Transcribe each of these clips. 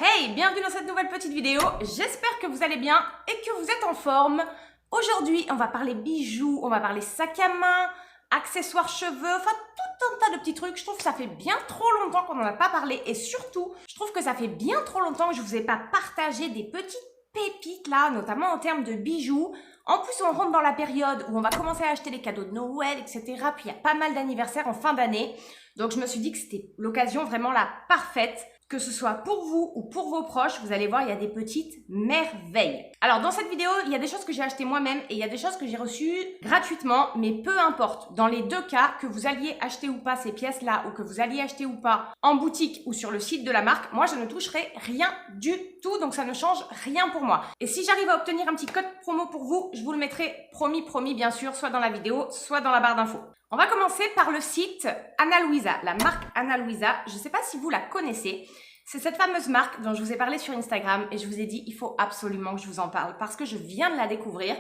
Hey, bienvenue dans cette nouvelle petite vidéo. J'espère que vous allez bien et que vous êtes en forme. Aujourd'hui, on va parler bijoux, on va parler sac à main, accessoires cheveux, enfin tout un tas de petits trucs. Je trouve que ça fait bien trop longtemps qu'on n'en a pas parlé et surtout, je trouve que ça fait bien trop longtemps que je ne vous ai pas partagé des petites pépites là, notamment en termes de bijoux. En plus, on rentre dans la période où on va commencer à acheter les cadeaux de Noël, etc. Puis il y a pas mal d'anniversaires en fin d'année. Donc je me suis dit que c'était l'occasion vraiment la parfaite. Que ce soit pour vous ou pour vos proches, vous allez voir, il y a des petites merveilles. Alors, dans cette vidéo, il y a des choses que j'ai achetées moi-même et il y a des choses que j'ai reçues gratuitement, mais peu importe. Dans les deux cas, que vous alliez acheter ou pas ces pièces-là ou que vous alliez acheter ou pas en boutique ou sur le site de la marque, moi, je ne toucherai rien du tout, donc ça ne change rien pour moi. Et si j'arrive à obtenir un petit code promo pour vous, je vous le mettrai promis, bien sûr, soit dans la vidéo, soit dans la barre d'infos. On va commencer par le site Ana Luisa, la marque Ana Luisa. Je ne sais pas si vous la connaissez. C'est cette fameuse marque dont je vous ai parlé sur Instagram et je vous ai dit il faut absolument que je vous en parle parce que je viens de la découvrir.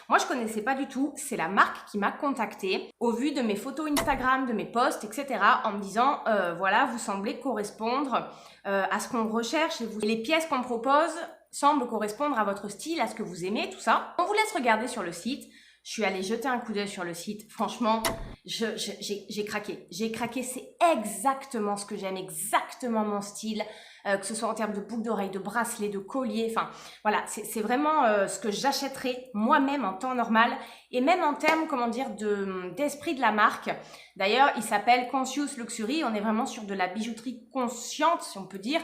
Moi, je ne connaissais pas du tout. C'est la marque qui m'a contactée au vu de mes photos Instagram, de mes posts, etc. en me disant voilà, vous semblez correspondre à ce qu'on recherche et les pièces qu'on propose semblent correspondre à votre style, à ce que vous aimez, tout ça. On vous laisse regarder sur le site. Je suis allée jeter un coup d'œil sur le site. Franchement, j'ai craqué. J'ai craqué, c'est exactement ce que j'aime, exactement mon style, que ce soit en termes de boucles d'oreilles, de bracelets, de colliers. Enfin, voilà, c'est vraiment ce que j'achèterais moi-même en temps normal et même en termes, comment dire, d'esprit de la marque. D'ailleurs, il s'appelle Conscious Luxury. On est vraiment sur de la bijouterie consciente, si on peut dire.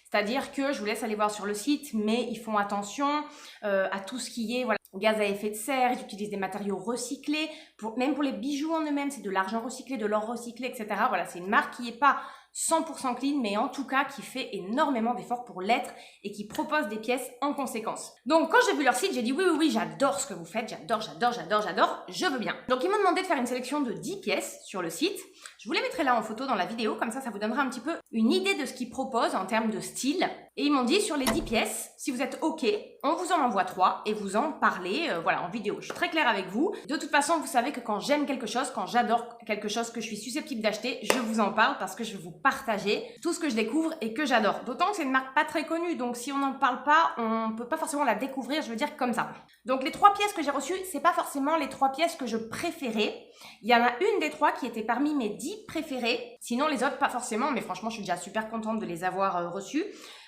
C'est-à-dire que je vous laisse aller voir sur le site, mais ils font attention à tout ce qui est voilà, gaz à effet de serre, ils utilisent des matériaux recyclés, même pour les bijoux en eux-mêmes, c'est de l'argent recyclé, de l'or recyclé, etc. Voilà, c'est une marque qui n'est pas 100% clean, mais en tout cas qui fait énormément d'efforts pour l'être et qui propose des pièces en conséquence. Donc quand j'ai vu leur site, j'ai dit oui, j'adore ce que vous faites, j'adore, je veux bien. Donc ils m'ont demandé de faire une sélection de 10 pièces sur le site. Je vous les mettrai là en photo dans la vidéo, comme ça vous donnera un petit peu une idée de ce qu'ils proposent en termes de style. Et ils m'ont dit sur les 10 pièces, si vous êtes OK, on vous en envoie 3 et vous en parlez voilà, en vidéo. Je suis très claire avec vous. De toute façon, vous savez que quand j'aime quelque chose, quand j'adore quelque chose que je suis susceptible d'acheter, je vous en parle parce que je vais vous partager tout ce que je découvre et que j'adore. D'autant que c'est une marque pas très connue, donc si on n'en parle pas, on ne peut pas forcément la découvrir, je veux dire comme ça. Donc les 3 pièces que j'ai reçues, c'est pas forcément les 3 pièces que je préférais. Il y en a une des 3 qui était parmi mes 10 préférées. Sinon les autres, pas forcément, mais franchement, je suis déjà super contente de les avoir reçues.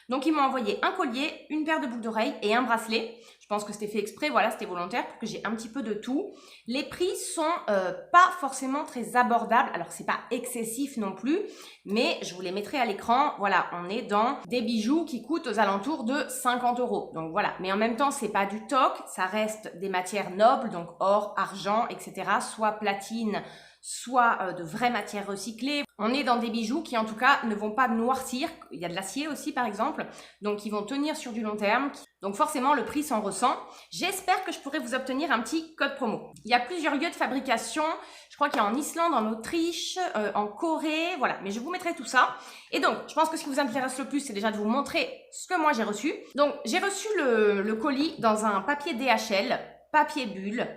Donc, ils m'ont envoyé un collier, une paire de boucles d'oreilles et un bracelet. Je pense que c'était fait exprès, voilà, c'était volontaire pour que j'ai un petit peu de tout. Les prix sont pas forcément très abordables. Alors, c'est pas excessif non plus, mais je vous les mettrai à l'écran. Voilà, on est dans des bijoux qui coûtent aux alentours de 50 €. Donc, voilà. Mais en même temps, c'est pas du toc. Ça reste des matières nobles, donc or, argent, etc. Soit platine, soit de vraies matières recyclées. On est dans des bijoux qui en tout cas ne vont pas noircir. Il y a de l'acier aussi par exemple, donc ils vont tenir sur du long terme. Donc forcément le prix s'en ressent. J'espère que je pourrai vous obtenir un petit code promo. Il y a plusieurs lieux de fabrication. Je crois qu'il y a en Islande, en Autriche, en Corée, voilà. Mais je vous mettrai tout ça. Et donc je pense que ce qui vous intéresse le plus, c'est déjà de vous montrer ce que moi j'ai reçu. Donc j'ai reçu le colis dans un papier DHL, papier bulle,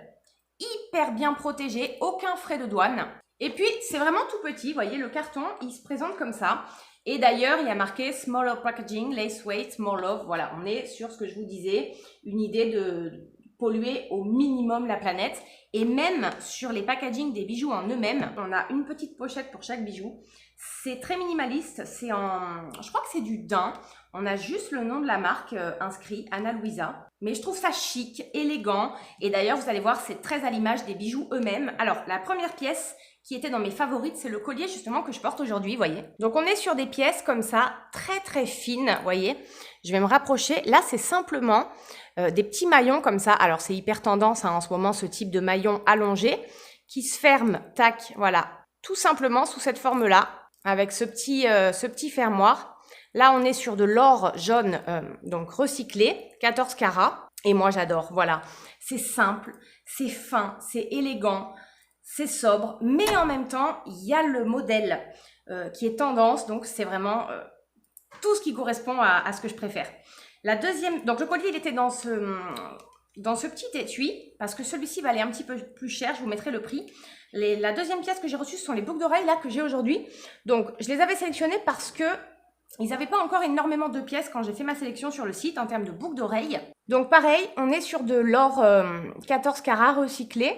hyper bien protégé, aucun frais de douane. Et puis, c'est vraiment tout petit, vous voyez, le carton, il se présente comme ça. Et d'ailleurs, il y a marqué « Smaller packaging, less weight, more love ». Voilà, on est sur ce que je vous disais, une idée de polluer au minimum la planète. Et même sur les packagings des bijoux en eux-mêmes, on a une petite pochette pour chaque bijou. C'est très minimaliste, c'est en... je crois que c'est du daim. On a juste le nom de la marque inscrit, Ana Luisa. Mais je trouve ça chic, élégant. Et d'ailleurs, vous allez voir, c'est très à l'image des bijoux eux-mêmes. Alors, la première pièce qui était dans mes favorites, c'est le collier justement que je porte aujourd'hui, vous voyez. Donc, on est sur des pièces comme ça, très fines, vous voyez. Je vais me rapprocher. Là, c'est simplement des petits maillons comme ça. Alors, c'est hyper tendance hein, en ce moment, ce type de maillon allongé qui se ferme, tac, voilà. Tout simplement sous cette forme-là, avec ce petit fermoir. Là, on est sur de l'or jaune, donc recyclé, 14 carats. Et moi, j'adore, voilà. C'est simple, c'est fin, c'est élégant, c'est sobre. Mais en même temps, il y a le modèle qui est tendance. Donc, c'est vraiment tout ce qui correspond à ce que je préfère. La deuxième, donc le collier, il était dans ce petit étui. Parce que celui-ci va aller un petit peu plus cher. Je vous mettrai le prix. La deuxième pièce que j'ai reçue, ce sont les boucles d'oreilles là que j'ai aujourd'hui. Donc, je les avais sélectionnées parce que Ils n'avaient pas encore énormément de pièces quand j'ai fait ma sélection sur le site en termes de boucles d'oreilles. Donc pareil, on est sur de l'or 14 carats recyclé.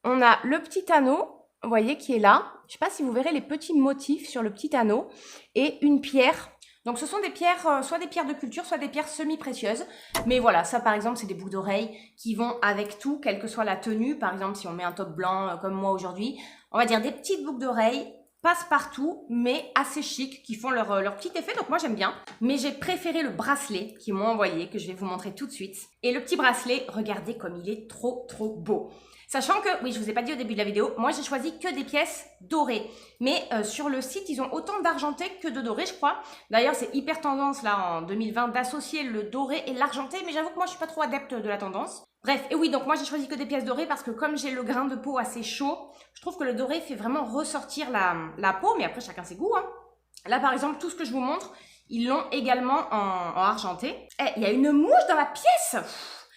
On a le petit anneau, vous voyez, qui est là. Je ne sais pas si vous verrez les petits motifs sur le petit anneau. Et une pierre. Donc ce sont des pierres, soit des pierres de culture, soit des pierres semi-précieuses. Mais voilà, ça par exemple, c'est des boucles d'oreilles qui vont avec tout, quelle que soit la tenue. Par exemple, si on met un top blanc comme moi aujourd'hui, on va dire des petites boucles d'oreilles passe-partout, mais assez chic, qui font leur petit effet, donc moi j'aime bien. Mais j'ai préféré le bracelet qu'ils m'ont envoyé, que je vais vous montrer tout de suite. Et le petit bracelet, regardez comme il est trop beau. Sachant que, oui, je vous ai pas dit au début de la vidéo, moi j'ai choisi que des pièces dorées. Mais sur le site, ils ont autant d'argenté que de doré, je crois. D'ailleurs, c'est hyper tendance là en 2020 d'associer le doré et l'argenté, mais j'avoue que moi je suis pas trop adepte de la tendance. Bref, et oui, donc moi j'ai choisi que des pièces dorées parce que comme j'ai le grain de peau assez chaud, je trouve que le doré fait vraiment ressortir la peau, mais après chacun ses goûts, hein. Là par exemple, tout ce que je vous montre, ils l'ont également en argenté. Eh, il y a une mouche dans la pièce!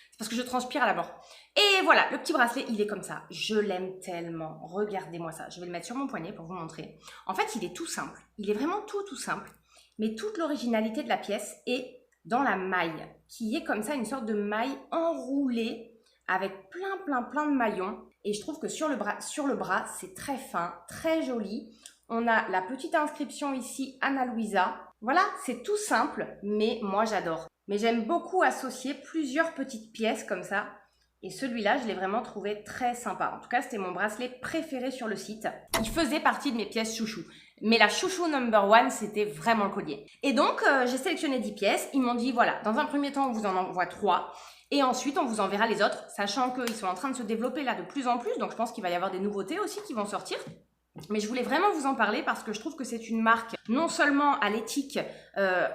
C'est parce que je transpire à la mort. Et voilà, le petit bracelet, il est comme ça. Je l'aime tellement. Regardez-moi ça. Je vais le mettre sur mon poignet pour vous montrer. En fait, il est tout simple. Il est vraiment tout simple. Mais toute l'originalité de la pièce est dans la maille, qui est comme ça une sorte de maille enroulée avec plein de maillons. Et je trouve que sur le bras, c'est très fin, très joli. On a la petite inscription ici, Anna Luisa. Voilà, c'est tout simple, mais moi j'adore. Mais j'aime beaucoup associer plusieurs petites pièces comme ça. Et celui-là, je l'ai vraiment trouvé très sympa. En tout cas, c'était mon bracelet préféré sur le site. Il faisait partie de mes pièces chouchou. Mais la chouchou number one, c'était vraiment le collier. Et donc, j'ai sélectionné 10 pièces. Ils m'ont dit, voilà, dans un premier temps, on vous en envoie 3. Et ensuite, on vous enverra les autres, sachant qu'ils sont en train de se développer là de plus en plus. Donc, je pense qu'il va y avoir des nouveautés aussi qui vont sortir. Mais je voulais vraiment vous en parler parce que je trouve que c'est une marque non seulement à l'éthique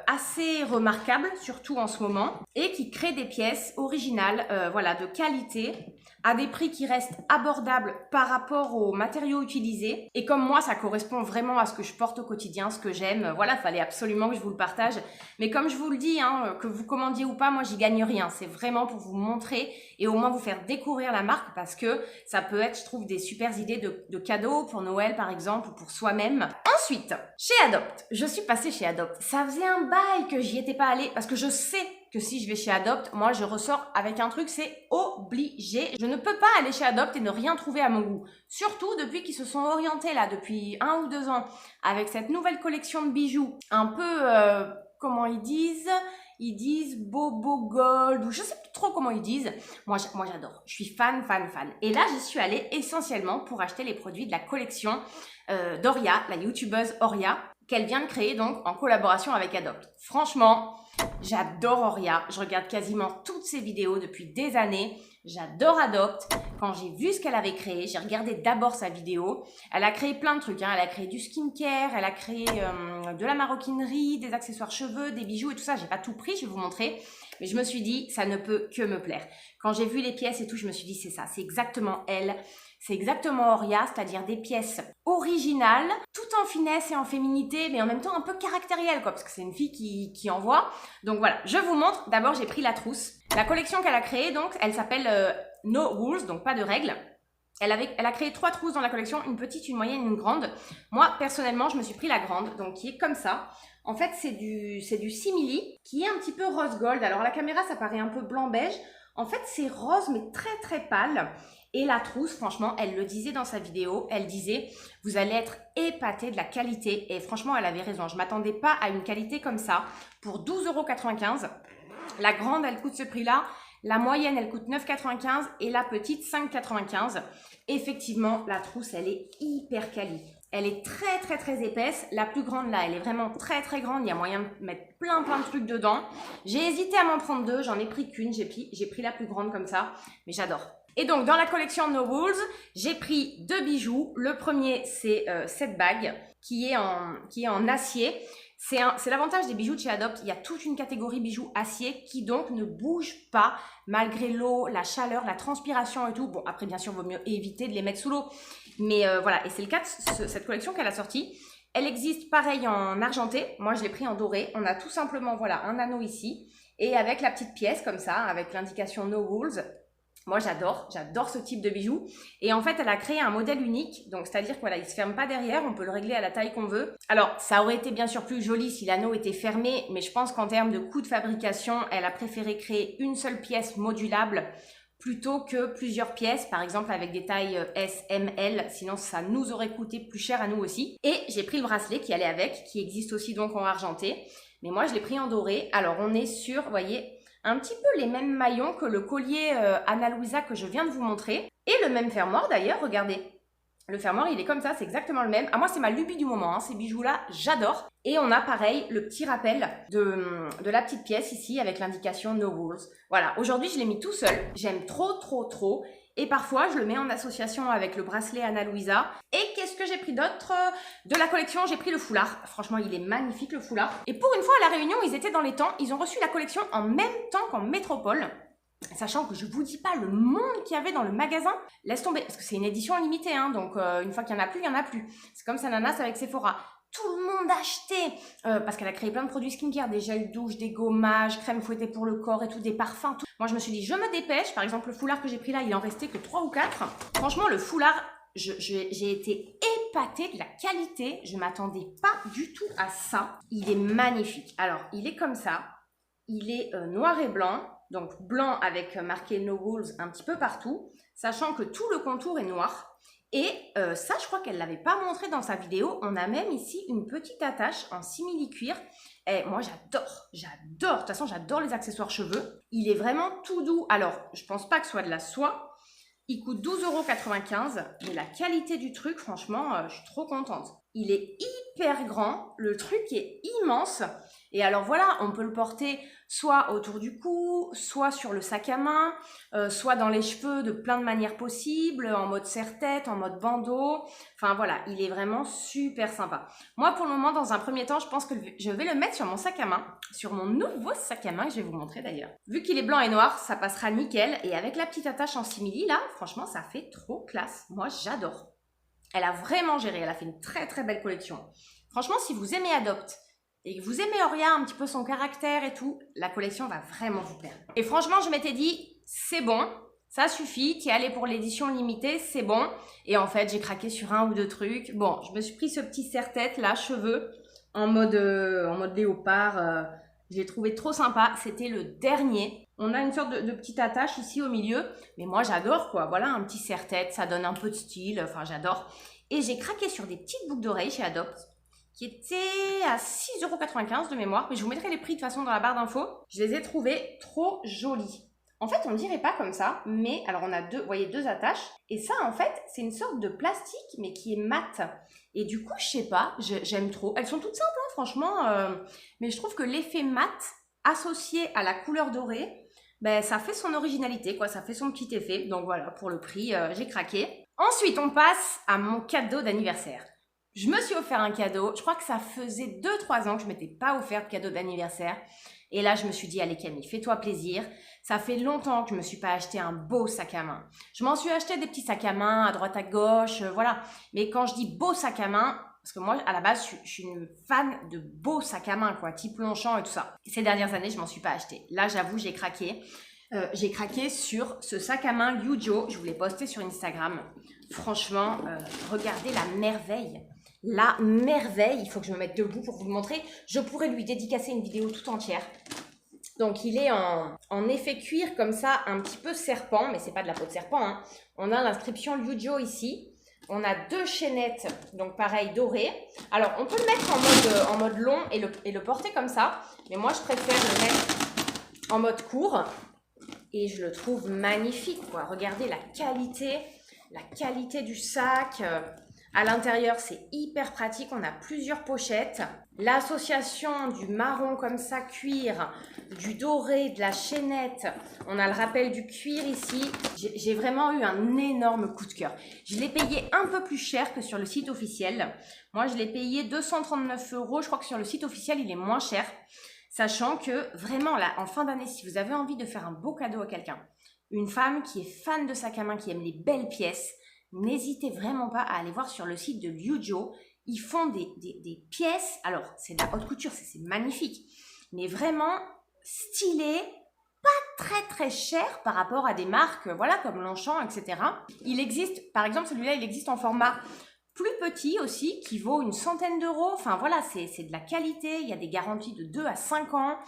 assez remarquable, surtout en ce moment, et qui crée des pièces originales, voilà, de qualité, à des prix qui restent abordables par rapport aux matériaux utilisés. Et comme moi, ça correspond vraiment à ce que je porte au quotidien, ce que j'aime, voilà, il fallait absolument que je vous le partage. Mais comme je vous le dis, hein, que vous commandiez ou pas, moi j'y gagne rien. C'est vraiment pour vous montrer et au moins vous faire découvrir la marque parce que ça peut être, je trouve, des super idées de cadeaux pour Noël par exemple ou pour soi-même. Ensuite, chez Adopt, je suis passée chez Adopt. Ça faisait un bail que j'y étais pas allée parce que je sais que si je vais chez Adopt, moi je ressors avec un truc, c'est obligé. Je ne peux pas aller chez Adopt et ne rien trouver à mon goût. Surtout depuis qu'ils se sont orientés là, depuis 1 ou 2 ans, avec cette nouvelle collection de bijoux, un peu, comment ils disent Bobo Gold, ou je sais plus trop comment ils disent. Moi j'adore, je suis fan. Et là, j'y suis allée essentiellement pour acheter les produits de la collection d'Oria, la youtubeuse Oria, qu'elle vient de créer donc en collaboration avec Adopt. Franchement, j'adore Oria, je regarde quasiment toutes ses vidéos depuis des années. J'adore Adopt. Quand j'ai vu ce qu'elle avait créé, j'ai regardé d'abord sa vidéo. Elle a créé plein de trucs, hein. Elle a créé du skincare, elle a créé de la maroquinerie, des accessoires cheveux, des bijoux et tout ça. J'ai pas tout pris, je vais vous montrer. Mais je me suis dit, ça ne peut que me plaire. Quand j'ai vu les pièces et tout, je me suis dit, c'est ça, c'est exactement elle. C'est exactement Oria, c'est-à-dire des pièces originales, tout en finesse et en féminité, mais en même temps un peu caractérielles, quoi, parce que c'est une fille qui envoie. Donc voilà, je vous montre. D'abord, j'ai pris la trousse. La collection qu'elle a créée, donc, elle s'appelle No Rules, donc pas de règles. Elle a créé 3 trousses dans la collection, une petite, une moyenne, une grande. Moi, personnellement, je me suis pris la grande, donc qui est comme ça. En fait, c'est du simili, qui est un petit peu rose gold. Alors, à la caméra, ça paraît un peu blanc-beige. En fait, c'est rose, mais très pâle. Et la trousse, franchement, elle le disait dans sa vidéo, elle disait « Vous allez être épatés de la qualité ». Et franchement, elle avait raison. Je ne m'attendais pas à une qualité comme ça pour 12,95 €. La grande, elle coûte ce prix-là. La moyenne, elle coûte 9,95 € et la petite, 5,95 €. Effectivement, la trousse, elle est hyper quali. Elle est très épaisse. La plus grande, là, elle est vraiment très grande. Il y a moyen de mettre plein de trucs dedans. J'ai hésité à m'en prendre 2. J'en ai pris qu'une. J'ai pris la plus grande comme ça. Mais j'adore. Et donc, dans la collection No Rules, j'ai pris 2 bijoux. Le premier, c'est cette bague qui est en acier. C'est l'avantage des bijoux de chez Adopt. Il y a toute une catégorie bijoux acier qui donc ne bouge pas malgré l'eau, la chaleur, la transpiration et tout. Bon, après, bien sûr, il vaut mieux éviter de les mettre sous l'eau. Mais voilà, et c'est le cas de cette collection qu'elle a sortie. Elle existe pareil en argenté. Moi, je l'ai pris en doré. On a tout simplement, voilà, un anneau ici. Et avec la petite pièce comme ça, avec l'indication No Rules. Moi, j'adore ce type de bijoux. Et en fait, elle a créé un modèle unique. Donc, c'est-à-dire que voilà, il se ferme pas derrière. On peut le régler à la taille qu'on veut. Alors, ça aurait été bien sûr plus joli si l'anneau était fermé. Mais je pense qu'en termes de coût de fabrication, elle a préféré créer une seule pièce modulable plutôt que plusieurs pièces, par exemple avec des tailles S, M, L, sinon ça nous aurait coûté plus cher à nous aussi. Et j'ai pris le bracelet qui allait avec, qui existe aussi donc en argenté, mais moi je l'ai pris en doré. Alors on est sur, vous voyez, un petit peu les mêmes maillons que le collier Ana Luisa que je viens de vous montrer, et le même fermoir d'ailleurs, regardez. Le fermoir, il est comme ça, c'est exactement le même. Ah, moi, c'est ma lubie du moment, hein. Ces bijoux-là, j'adore. Et on a pareil, le petit rappel de la petite pièce ici avec l'indication No Rules. Voilà, aujourd'hui, je l'ai mis tout seul. J'aime trop. Et parfois, je le mets en association avec le bracelet Ana Luisa. Et qu'est-ce que j'ai pris d'autre de la collection? J'ai pris le foulard. Franchement, il est magnifique, le foulard. Et pour une fois, à La Réunion, ils étaient dans les temps. Ils ont reçu la collection en même temps qu'en métropole. Sachant que je vous dis pas le monde qu'il y avait dans le magasin, laisse tomber, parce que c'est une édition limitée, hein, donc une fois qu'il y en a plus, il y en a plus. C'est comme Sananas avec Sephora. Tout le monde achetait, parce qu'elle a créé plein de produits skincare, des gels douche, des gommages, crème fouettée pour le corps et tout, des parfums, tout. Moi je me suis dit, je me dépêche, par exemple le foulard que j'ai pris là, il en restait que 3 ou 4. Franchement le foulard, j'ai été épatée de la qualité, je m'attendais pas du tout à ça. Il est magnifique. Alors il est comme ça, il est noir et blanc. Donc blanc avec marqué No Rules un petit peu partout, sachant que tout le contour est noir. Et ça, je crois qu'elle ne l'avait pas montré dans sa vidéo. On a même ici une petite attache en simili-cuir. Et moi, j'adore. De toute façon, j'adore les accessoires cheveux. Il est vraiment tout doux. Alors, je pense pas que ce soit de la soie. Il coûte 12,95 €. Mais la qualité du truc, franchement, je suis trop contente. Il est hyper grand. Le truc est immense. Et alors voilà, on peut le porter soit autour du cou, soit sur le sac à main, soit dans les cheveux de plein de manières possibles, en mode serre-tête, en mode bandeau. Enfin voilà, il est vraiment super sympa. Moi pour le moment, dans un premier temps, je pense que je vais le mettre sur mon sac à main, sur mon nouveau sac à main que je vais vous montrer d'ailleurs. Vu qu'il est blanc et noir, ça passera nickel. Et avec la petite attache en simili là, franchement ça fait trop classe. Moi j'adore. Elle a vraiment géré, elle a fait une très belle collection. Franchement, si vous aimez Adopt, et que vous aimez Oria, un petit peu son caractère et tout, la collection va vraiment vous plaire. Et franchement, je m'étais dit, c'est bon, ça suffit, t'y es allé pour l'édition limitée, c'est bon. Et en fait, j'ai craqué sur un ou deux trucs. Bon, je me suis pris ce petit serre-tête là, cheveux, en mode léopard. Je l'ai trouvé trop sympa, c'était le dernier. On a une sorte de petite attache ici au milieu, mais moi j'adore quoi. Voilà, un petit serre-tête, ça donne un peu de style, enfin j'adore. Et j'ai craqué sur des petites boucles d'oreilles chez Adopt, qui était à 6,95 € de mémoire, mais je vous mettrai les prix de toute façon dans la barre d'infos. Je les ai trouvées trop jolies. En fait, on ne dirait pas comme ça, mais alors on a vous voyez, deux attaches, et ça en fait, c'est une sorte de plastique, mais qui est mat. Et du coup, je sais pas, j'aime trop. Elles sont toutes simples, hein, franchement, mais je trouve que l'effet mat, associé à la couleur dorée, ben, ça fait son originalité, quoi, ça fait son petit effet. Donc voilà, pour le prix, j'ai craqué. Ensuite, on passe à mon cadeau d'anniversaire. Je me suis offert un cadeau. Je crois que ça faisait 2-3 ans que je ne m'étais pas offert de cadeau d'anniversaire. Et là, je me suis dit, allez Camille, fais-toi plaisir. Ça fait longtemps que je ne me suis pas acheté un beau sac à main. Je m'en suis acheté des petits sacs à main à droite à gauche, voilà. Mais quand je dis beau sac à main, parce que moi, à la base, je suis une fan de beaux sacs à main, quoi, type Longchamp et tout ça. Ces dernières années, je ne m'en suis pas acheté. Là, j'avoue, j'ai craqué. J'ai craqué sur ce sac à main Liujo. Je vous l'ai posté sur Instagram. Franchement, regardez la merveille. La merveille, il faut que je me mette debout pour vous le montrer. Je pourrais lui dédicacer une vidéo tout entière. Donc il est en effet cuir comme ça, un petit peu serpent, mais c'est pas de la peau de serpent, hein. On a l'inscription Liujo ici. On a deux chaînettes, donc pareil, dorées. Alors on peut le mettre en mode long et le porter comme ça. Mais moi je préfère le mettre en mode court. Et je le trouve magnifique, quoi. Regardez la qualité du sac. À l'intérieur, c'est hyper pratique. On a plusieurs pochettes. L'association du marron comme ça, cuir, du doré, de la chaînette. On a le rappel du cuir ici. J'ai vraiment eu un énorme coup de cœur. Je l'ai payé un peu plus cher que sur le site officiel. Moi, je l'ai payé 239 €. Je crois que sur le site officiel, il est moins cher. Sachant que vraiment, là, en fin d'année, si vous avez envie de faire un beau cadeau à quelqu'un, une femme qui est fan de sac à main, qui aime les belles pièces, n'hésitez vraiment pas à aller voir sur le site de Liujo. Ils font des pièces, alors c'est de la haute couture, c'est magnifique, mais vraiment stylées, pas très cher par rapport à des marques, voilà, comme Longchamp, etc. Il existe, par exemple, celui-là, il existe en format plus petit aussi, qui vaut une centaine d'euros. Enfin voilà, c'est de la qualité, il y a des garanties de 2 à 5 ans.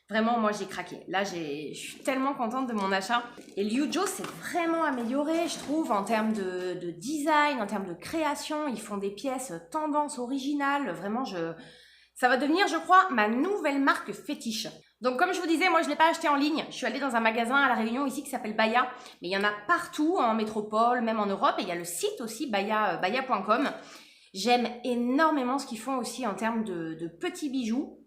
Vraiment, moi, j'ai craqué. Là, je suis tellement contente de mon achat. Et Liu Jo s'est vraiment amélioré, je trouve, en termes de design, en termes de création. Ils font des pièces tendance originale. Vraiment, ça va devenir, je crois, ma nouvelle marque fétiche. Donc, comme je vous disais, moi, je ne l'ai pas acheté en ligne. Je suis allée dans un magasin à La Réunion ici qui s'appelle Baya. Mais il y en a partout, en métropole, même en Europe. Et il y a le site aussi, baya.com. J'aime énormément ce qu'ils font aussi en termes de petits bijoux.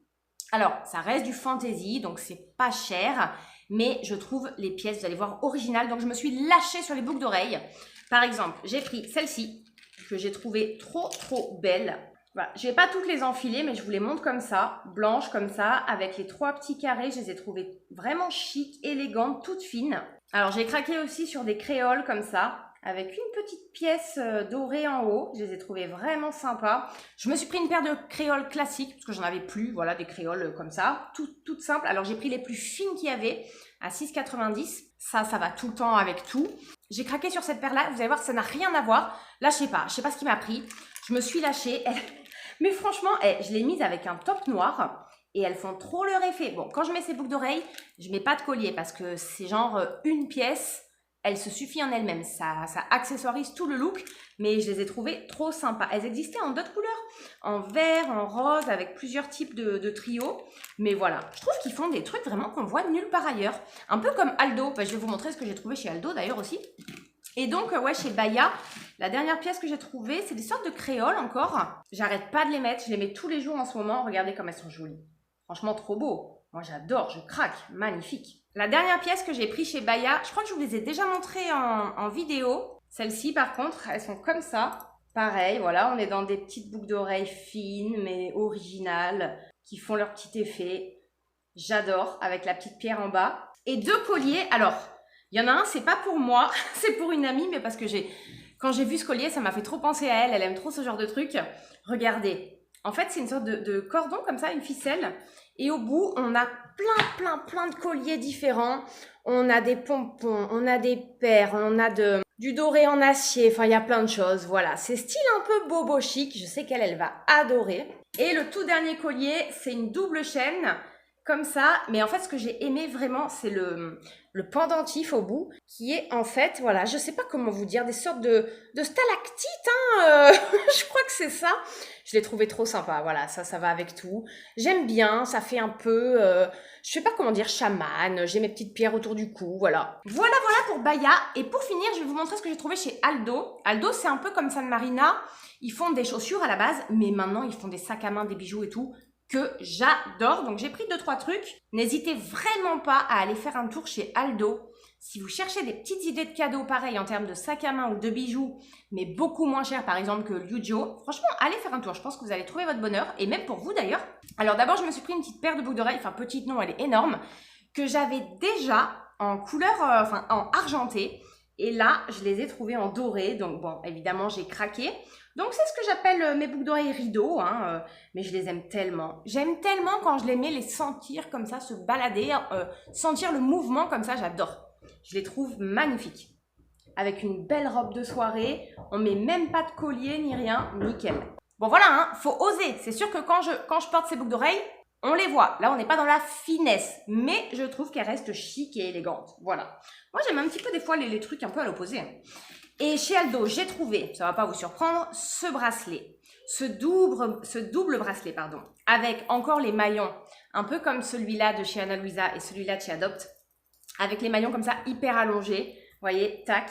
Alors, ça reste du fantasy, donc c'est pas cher, mais je trouve les pièces, vous allez voir, originales. Donc, je me suis lâchée sur les boucles d'oreilles. Par exemple, j'ai pris celle-ci, que j'ai trouvée trop belle. Voilà. Je ne vais pas toutes les enfiler, mais je vous les montre comme ça, blanches comme ça, avec les 3 petits carrés. Je les ai trouvées vraiment chic, élégantes, toutes fines. Alors, j'ai craqué aussi sur des créoles comme ça, avec une petite pièce dorée en haut. Je les ai trouvées vraiment sympas. Je me suis pris une paire de créoles classiques, parce que j'en avais plus, voilà, des créoles comme ça, toutes simples. Alors, j'ai pris les plus fines qu'il y avait, à 6,90. Ça va tout le temps avec tout. J'ai craqué sur cette paire-là. Vous allez voir, ça n'a rien à voir. Là, je sais pas ce qui m'a pris. Je me suis lâchée. Mais franchement, je l'ai mise avec un top noir. Et elles font trop leur effet. Bon, quand je mets ces boucles d'oreilles, je mets pas de collier, parce que c'est genre une pièce. Elle se suffit en elle-même, ça accessoirise tout le look, mais je les ai trouvées trop sympas. Elles existaient en d'autres couleurs, en vert, en rose, avec plusieurs types de trios. Mais voilà, je trouve qu'ils font des trucs vraiment qu'on voit nulle part ailleurs. Un peu comme Aldo, je vais vous montrer ce que j'ai trouvé chez Aldo d'ailleurs aussi. Et donc, ouais, chez Baya, la dernière pièce que j'ai trouvée, c'est des sortes de créoles encore. J'arrête pas de les mettre, je les mets tous les jours en ce moment. Regardez comme elles sont jolies. Franchement, trop beau. Moi, j'adore, je craque. Magnifique. La dernière pièce que j'ai prise chez Baya, je crois que je vous les ai déjà montrées en vidéo. Celles-ci, par contre, elles sont comme ça. Pareil, voilà, on est dans des petites boucles d'oreilles fines, mais originales, qui font leur petit effet. J'adore, avec la petite pierre en bas. Et 2 colliers. Alors, il y en a un, c'est pas pour moi, c'est pour une amie, mais parce que quand j'ai vu ce collier, ça m'a fait trop penser à elle. Elle aime trop ce genre de truc. Regardez. En fait, c'est une sorte de cordon comme ça, une ficelle. Et au bout, on a plein de colliers différents. On a des pompons, on a des perles, on a du doré en acier. Enfin, il y a plein de choses. Voilà, c'est style un peu bobo chic. Je sais qu'elle va adorer. Et le tout dernier collier, c'est une double chaîne comme ça. Mais en fait, ce que j'ai aimé vraiment, c'est le pendentif au bout, qui est en fait, voilà, je sais pas comment vous dire, des sortes de stalactites, hein, je crois que c'est ça. Je l'ai trouvé trop sympa, voilà, ça va avec tout. J'aime bien, ça fait un peu, je sais pas comment dire, chaman, j'ai mes petites pierres autour du cou, voilà. Voilà pour Baya. Et pour finir, je vais vous montrer ce que j'ai trouvé chez Aldo. Aldo, c'est un peu comme San Marina, ils font des chaussures à la base, mais maintenant, ils font des sacs à main, des bijoux et tout, que j'adore. Donc, j'ai pris 2-3 trucs. N'hésitez vraiment pas à aller faire un tour chez Aldo. Si vous cherchez des petites idées de cadeaux pareils en termes de sac à main ou de bijoux, mais beaucoup moins cher par exemple que Liu Jo, franchement, allez faire un tour. Je pense que vous allez trouver votre bonheur, et même pour vous d'ailleurs. Alors d'abord, je me suis pris une petite paire de boucles d'oreilles, enfin petite non, elle est énorme, que j'avais déjà en couleur, en argenté. Et là, je les ai trouvées en doré, donc bon, évidemment, j'ai craqué. Donc, c'est ce que j'appelle mes boucles d'oreilles rideaux, hein, mais je les aime tellement. J'aime tellement quand je les mets, les sentir comme ça, se balader, sentir le mouvement comme ça, j'adore. Je les trouve magnifiques. Avec une belle robe de soirée, on met même pas de collier ni rien, nickel. Bon, voilà, hein, faut oser. C'est sûr que quand je porte ces boucles d'oreilles, on les voit. Là, on n'est pas dans la finesse, mais je trouve qu'elles restent chic et élégantes. Voilà. Moi, j'aime un petit peu des fois les trucs un peu à l'opposé. Et chez Aldo, j'ai trouvé, ça va pas vous surprendre, ce bracelet. Ce double bracelet, pardon. Avec encore les maillons, un peu comme celui-là de chez Ana Luisa et celui-là de chez Adopt. Avec les maillons comme ça, hyper allongés. Vous voyez, tac.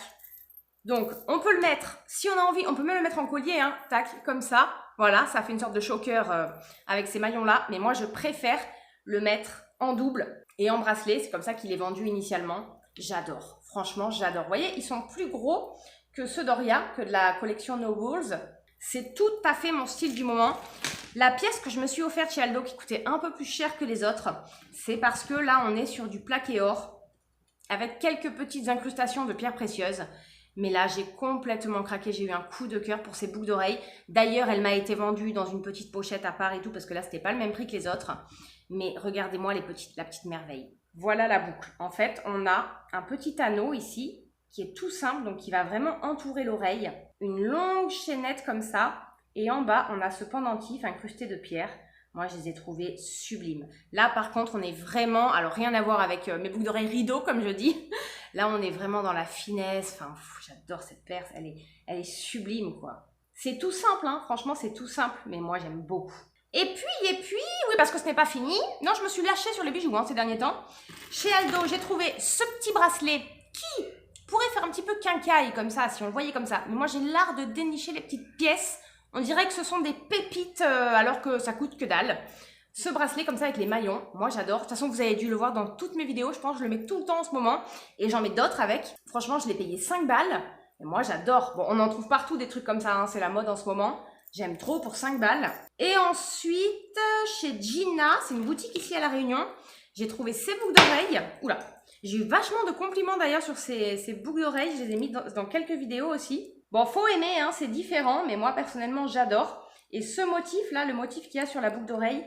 Donc, on peut le mettre, si on a envie, on peut même le mettre en collier, hein, tac, comme ça. Voilà, ça fait une sorte de choker avec ces maillons-là. Mais moi, je préfère le mettre en double et en bracelet. C'est comme ça qu'il est vendu initialement. J'adore. Franchement, j'adore. Vous voyez, ils sont plus gros que ceux d'Oria, que de la collection Nobles. C'est tout à fait mon style du moment. La pièce que je me suis offerte chez Aldo, qui coûtait un peu plus cher que les autres, c'est parce que là, on est sur du plaqué or, avec quelques petites incrustations de pierres précieuses. Mais là, j'ai complètement craqué. J'ai eu un coup de cœur pour ces boucles d'oreilles. D'ailleurs, elle m'a été vendue dans une petite pochette à part et tout, parce que là, c'était pas le même prix que les autres. Mais regardez-moi la petite merveille. Voilà la boucle. En fait, on a un petit anneau ici qui est tout simple, donc qui va vraiment entourer l'oreille. Une longue chaînette comme ça. Et en bas, on a ce pendentif incrusté de pierres. Moi, je les ai trouvés sublimes. Là, par contre, on est vraiment... Alors, rien à voir avec mes boucles d'oreilles rideaux, comme je dis. Là, on est vraiment dans la finesse. Enfin, j'adore cette perce. Elle est sublime, quoi. C'est tout simple, hein. Franchement, c'est tout simple. Mais moi, j'aime beaucoup. Et puis, oui, parce que ce n'est pas fini. Non, je me suis lâchée sur les bijoux ces derniers temps. Chez Aldo, j'ai trouvé ce petit bracelet qui pourrait faire un petit peu quincaille comme ça, si on le voyait comme ça. Mais moi, j'ai l'art de dénicher les petites pièces. On dirait que ce sont des pépites alors que ça coûte que dalle. Ce bracelet comme ça avec les maillons, moi j'adore. De toute façon, vous avez dû le voir dans toutes mes vidéos. Je pense que je le mets tout le temps en ce moment. Et j'en mets d'autres avec. Franchement, je l'ai payé 5 balles. Et moi, j'adore. Bon, on en trouve partout des trucs comme ça. Hein. C'est la mode en ce moment. J'aime trop pour 5 balles. Et ensuite, chez Gina, c'est une boutique ici à La Réunion. J'ai trouvé ces boucles d'oreilles. Oula, j'ai eu vachement de compliments d'ailleurs sur ces boucles d'oreilles. Je les ai mis dans quelques vidéos aussi. Bon, faut aimer, hein, c'est différent, mais moi personnellement j'adore. Et ce motif là, le motif qu'il y a sur la boucle d'oreille,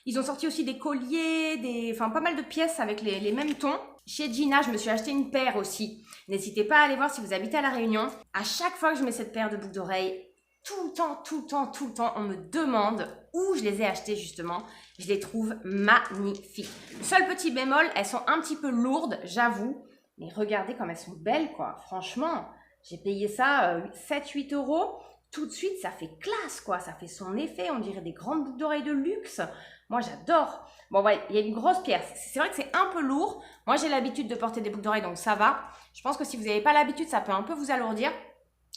ils ont sorti aussi des colliers, enfin pas mal de pièces avec les mêmes tons. Chez Gina, je me suis acheté une paire aussi. N'hésitez pas à aller voir si vous habitez à La Réunion. À chaque fois que je mets cette paire de boucles d'oreilles, tout le temps, on me demande où je les ai achetées justement. Je les trouve magnifiques. Le seul petit bémol, elles sont un petit peu lourdes, j'avoue. Mais regardez comme elles sont belles, quoi. Franchement, j'ai payé ça 7-8 euros. Tout de suite, ça fait classe, quoi. Ça fait son effet. On dirait des grandes boucles d'oreilles de luxe. Moi, j'adore. Bon, ouais, il y a une grosse pierre. C'est vrai que c'est un peu lourd. Moi, j'ai l'habitude de porter des boucles d'oreilles, donc ça va. Je pense que si vous n'avez pas l'habitude, ça peut un peu vous alourdir.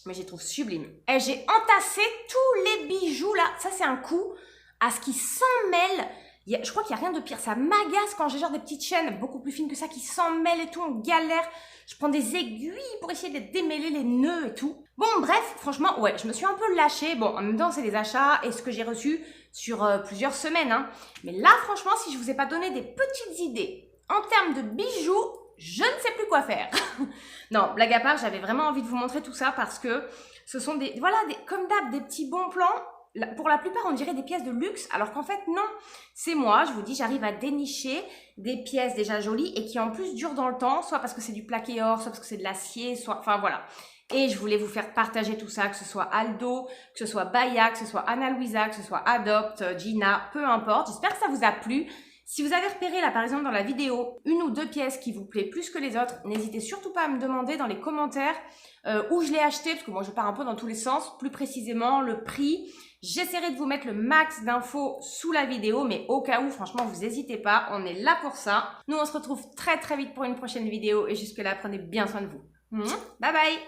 Mais je les trouve sublimes. Et j'ai entassé tous les bijoux, là. Ça, c'est un coup à ce qui s'en mêle. Je crois qu'il n'y a rien de pire. Ça m'agace quand j'ai genre des petites chaînes beaucoup plus fines que ça qui s'en mêlent et tout. On galère. Je prends des aiguilles pour essayer de démêler les nœuds et tout. Bon, bref, franchement, ouais, je me suis un peu lâchée. Bon, en même temps, c'est des achats et ce que j'ai reçu sur plusieurs semaines. Hein. Mais là, franchement, si je vous ai pas donné des petites idées en termes de bijoux, je ne sais plus quoi faire. Non, blague à part, j'avais vraiment envie de vous montrer tout ça parce que ce sont comme d'hab, des petits bons plans. Pour la plupart, on dirait des pièces de luxe, alors qu'en fait, non. C'est moi, je vous dis, j'arrive à dénicher des pièces déjà jolies et qui en plus durent dans le temps, soit parce que c'est du plaqué or, soit parce que c'est de l'acier, soit... Enfin, voilà. Et je voulais vous faire partager tout ça, que ce soit Aldo, que ce soit Baya, que ce soit Ana Luisa, que ce soit Adopt, Gina, peu importe. J'espère que ça vous a plu. Si vous avez repéré là par exemple dans la vidéo une ou deux pièces qui vous plaît plus que les autres, n'hésitez surtout pas à me demander dans les commentaires où je l'ai acheté, parce que moi je pars un peu dans tous les sens, plus précisément le prix. J'essaierai de vous mettre le max d'infos sous la vidéo, mais au cas où, franchement, vous n'hésitez pas, on est là pour ça. Nous on se retrouve très vite pour une prochaine vidéo et jusque là, prenez bien soin de vous. Bye bye!